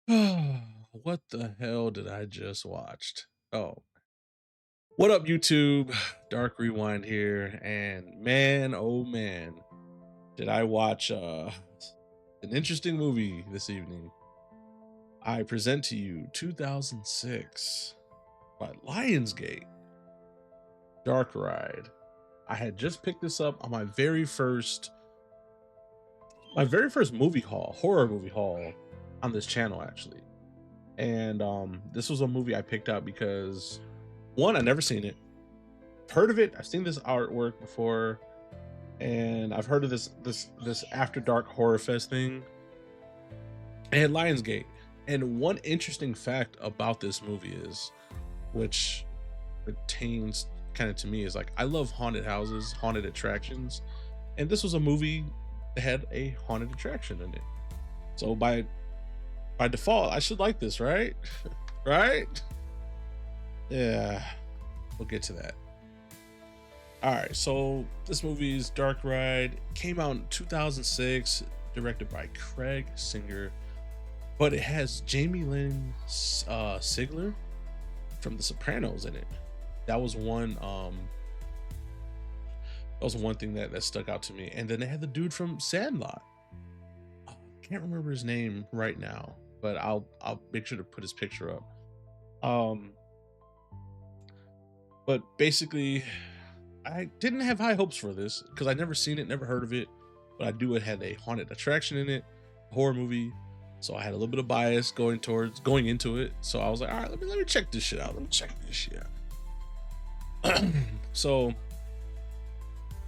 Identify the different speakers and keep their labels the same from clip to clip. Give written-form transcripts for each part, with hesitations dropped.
Speaker 1: What the hell did I just watched? Oh, what up, YouTube? Dark Rewind here, and man, oh man, did I watch an interesting movie this evening. I present to you 2006 by Lionsgate, Dark Ride. I had just picked this up on my very first movie haul, horror movie haul on this channel actually. And this was a movie I picked out because one, I never seen it. Heard of it. I've seen this artwork before, and I've heard of this After Dark Horrorfest thing and Lionsgate. And one interesting fact about this movie is, which pertains kind of to me, is like I love haunted houses, haunted attractions, and this was a movie that had a haunted attraction in it. So by default, I should like this, right? Right? Yeah, we'll get to that. All right, so this movie's Dark Ride came out in 2006, directed by Craig Singer, but it has Jamie-Lynn Sigler from The Sopranos in it. That was one thing that stuck out to me. And then they had the dude from Sandlot. I can't remember his name right now, but I'll make sure to put his picture up. But basically, I didn't have high hopes for this because I never seen it, never heard of it, but I knew it had a haunted attraction in it, horror movie. So I had a little bit of bias going into it. So I was like, all right, let me check this shit out. Let me check this shit out. So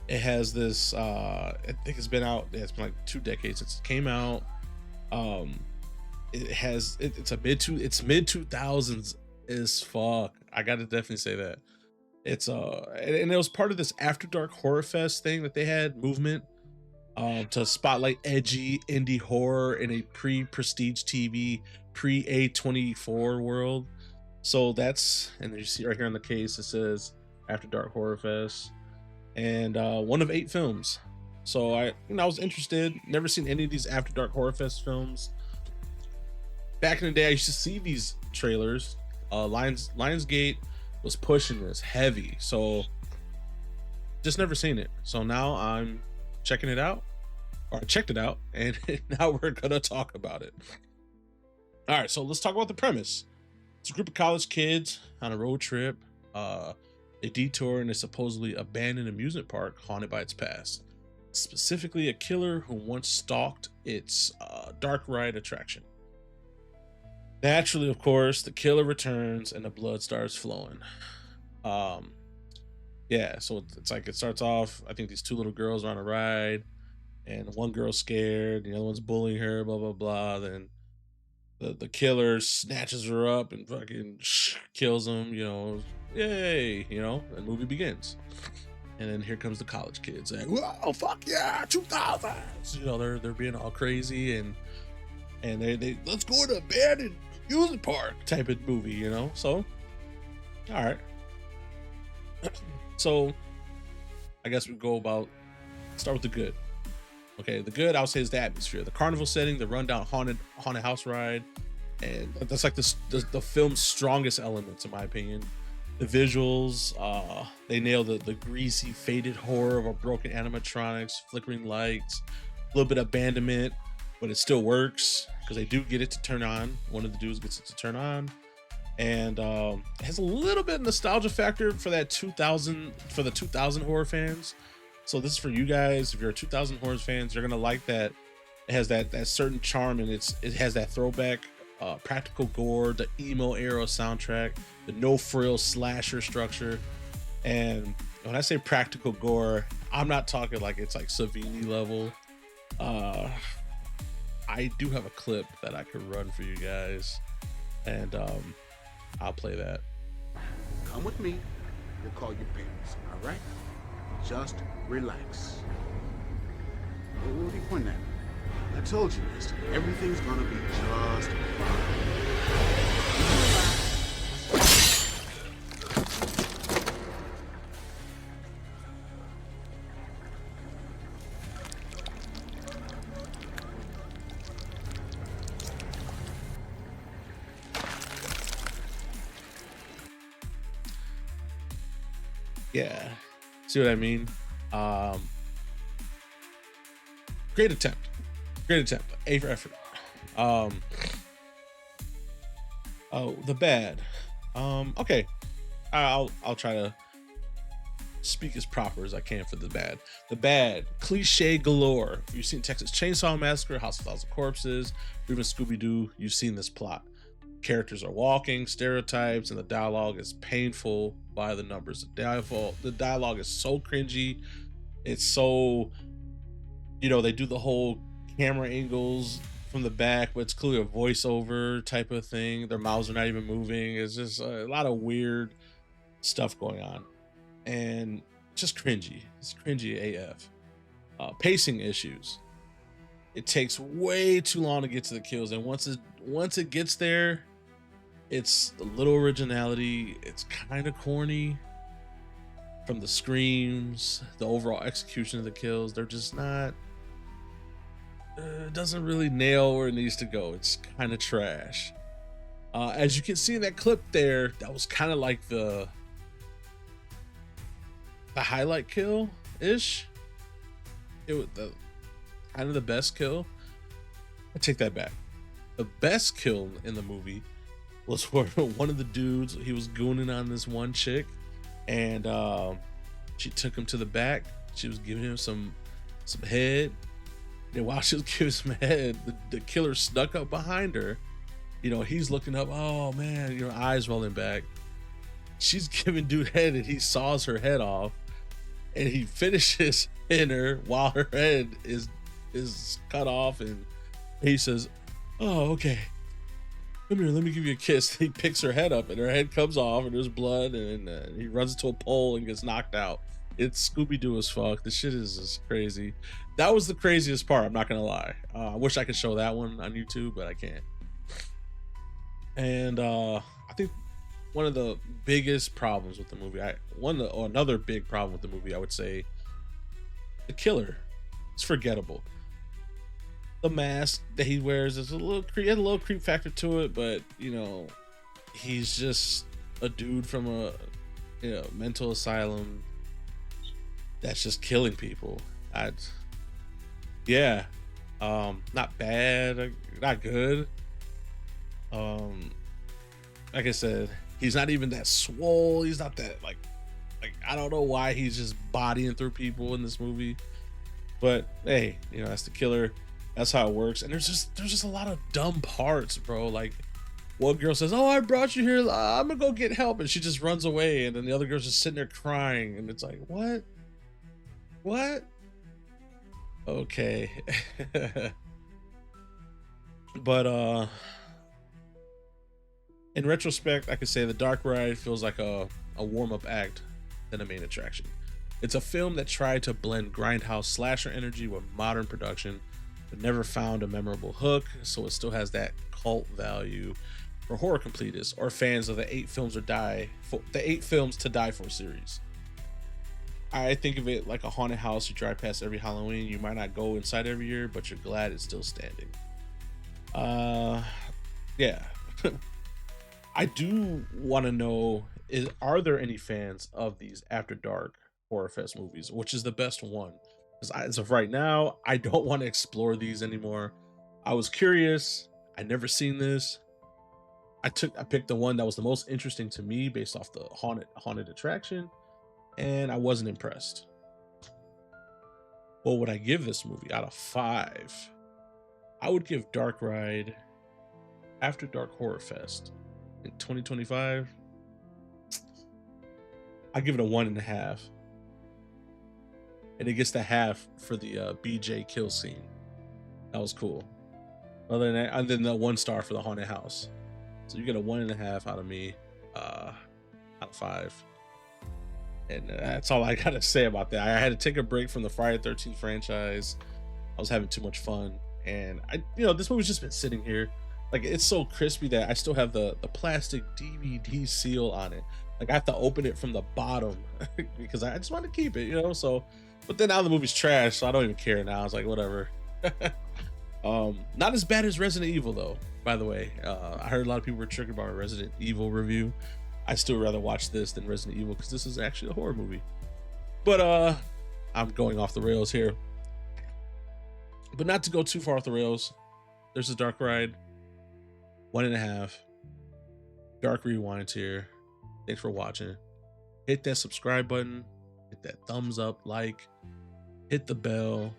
Speaker 1: it has this. I think it's been out. It's been like 2 decades since it came out. It's mid 2000s as fuck. I gotta definitely say that. It's and it was part of this After Dark Horror Fest thing that they had movement to spotlight edgy indie horror in a pre-prestige TV, pre-A24 world. So that's, and you see right here on the case it says After Dark Horror Fest, and one of 8 films. So I was interested. Never seen any of these After Dark Horror Fest films. Back in the day, I used to see these trailers. Lionsgate was pushing this heavy, so just never seen it. So now I'm checking it out, or I checked it out, and now we're gonna talk about it. All right, so let's talk about the premise. It's a group of college kids on a road trip. They detour in a supposedly abandoned amusement park haunted by its past, specifically a killer who once stalked its dark ride attraction. Naturally, of course, the killer returns and the blood starts flowing. Um, yeah, so it's like it starts off. I think these 2 little girls are on a ride, and one girl's scared, the other one's bullying her, blah blah blah. Then the killer snatches her up and fucking kills them. Yay! And the movie begins. And then here comes the college kids saying, "Whoa, fuck yeah, 2000s!" They're being all crazy and they let's go to abandoned amusement park type of movie. So all right. So I guess we go about start with the good. Okay, the good I would say is the atmosphere, the carnival setting, the rundown haunted house ride, and that's like the film's strongest elements in my opinion. The visuals, they nail the greasy, faded horror of a broken animatronics, flickering lights, a little bit of abandonment, but it still works because they do get it to turn on. One of the dudes gets it to turn on, and it has a little bit of nostalgia factor for the 2000 horror fans. So this is for you guys. If you're a 2000 horror fans, you're gonna like that. It has that certain charm, and it has that throwback practical gore, the emo era soundtrack, the no frills slasher structure. And when I say practical gore, I'm not talking like it's like Savini level. I do have a clip that I could run for you guys, and I'll play that.
Speaker 2: Come with me. We'll call your parents, all right? Just relax. What are you pointing at? I told you, mister, everything's gonna be just
Speaker 1: Yeah. See what I mean? Um, Great attempt. Great attempt. A for effort. Um, oh, the bad. Okay. I'll try to speak as proper as I can for the bad. The bad, cliche galore. If you've seen Texas Chainsaw Massacre, House of Thousand Corpses, or even Scooby Doo, you've seen this plot. Characters are walking, stereotypes, and the dialogue is painful by the numbers. The dialogue is so cringy. It's so, they do the whole camera angles from the back, but it's clearly a voiceover type of thing. Their mouths are not even moving. It's just a lot of weird stuff going on, and just cringy. It's cringy AF. Pacing issues. It takes way too long to get to the kills, and once it gets there, it's a little originality. It's kind of corny. From the screams, the overall execution of the kills, they're just not. It doesn't really nail where it needs to go. It's kind of trash. As you can see in that clip there, that was kind of like the highlight kill ish. It was kind of the best kill. I take that back. The best kill in the movie was where one of the dudes, he was gooning on this one chick, and she took him to the back. She was giving him some head. And while she was giving some head, the killer snuck up behind her. He's looking up. Oh man, eyes rolling back. She's giving dude head, and he saws her head off, and he finishes in her while her head is cut off, and he says, "Oh, okay. Come here, let me give you a kiss." He picks her head up, and her head comes off, and there's blood, and he runs into a pole and gets knocked out. It's Scooby-Doo as fuck. This shit is just crazy. That was the craziest part, I'm not gonna lie. I wish I could show that one on YouTube, but I can't. And I think one of the biggest problems with the movie, another big problem with the movie, I would say, the killer is forgettable. The mask that he wears is a little creep factor to it, but he's just a dude from a mental asylum that's just killing people. Not bad, not good. Like I said, he's not even that swole. He's not that like I don't know why he's just bodying through people in this movie. But hey, that's the killer. That's how it works. And there's just a lot of dumb parts, bro. Like one girl says, "Oh, I brought you here. I'm gonna go get help," and she just runs away. And then the other girl's just sitting there crying, and it's like, what? Okay. But in retrospect, I could say the dark ride feels like a warm-up act than a main attraction. It's a film that tried to blend grindhouse slasher energy with modern production, but never found a memorable hook, so it still has that cult value for horror completists or fans of the 8 films to die for series. I think of it like a haunted house you drive past every Halloween. You might not go inside every year, but you're glad it's still standing. Yeah. I do want to know, are there any fans of these After Dark Horrorfest movies? Which is the best one? Because as of right now, I don't want to explore these anymore. I was curious. I never seen this. I picked the one that was the most interesting to me based off the haunted attraction, and I wasn't impressed. What would I give this movie out of 5? I would give Dark Ride After Dark Horrorfest in 2025. I give it a 1.5, and it gets the half for the BJ kill scene. That was cool. Other than that, and then the 1 star for the haunted house. So you get a 1.5 out of me, out of 5. And that's all I gotta say about that. I had to take a break from the Friday the 13th franchise. I was having too much fun, and this movie's just been sitting here. Like, it's so crispy that I still have the plastic DVD seal on it. Like, I have to open it from the bottom because I just want to keep it, so. But then now the movie's trash, so I don't even care now. It's like, whatever. Not as bad as Resident Evil, though, by the way. I heard a lot of people were triggered by my Resident Evil review. I still rather watch this than Resident Evil because this is actually a horror movie. But I'm going off the rails here. But not to go too far off the rails. There's a dark ride. 1.5. Dark rewinds here. Thanks for watching. Hit that subscribe button. Hit that thumbs up, like. Hit the bell.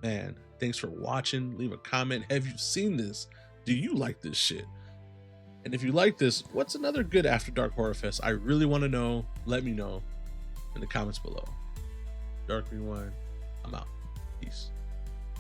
Speaker 1: Man, thanks for watching. Leave a comment. Have you seen this? Do you like this shit? And if you like this, what's another good After Dark Horror Fest? I really want to know. Let me know in the comments below. Dark Rewind. I'm out. Peace.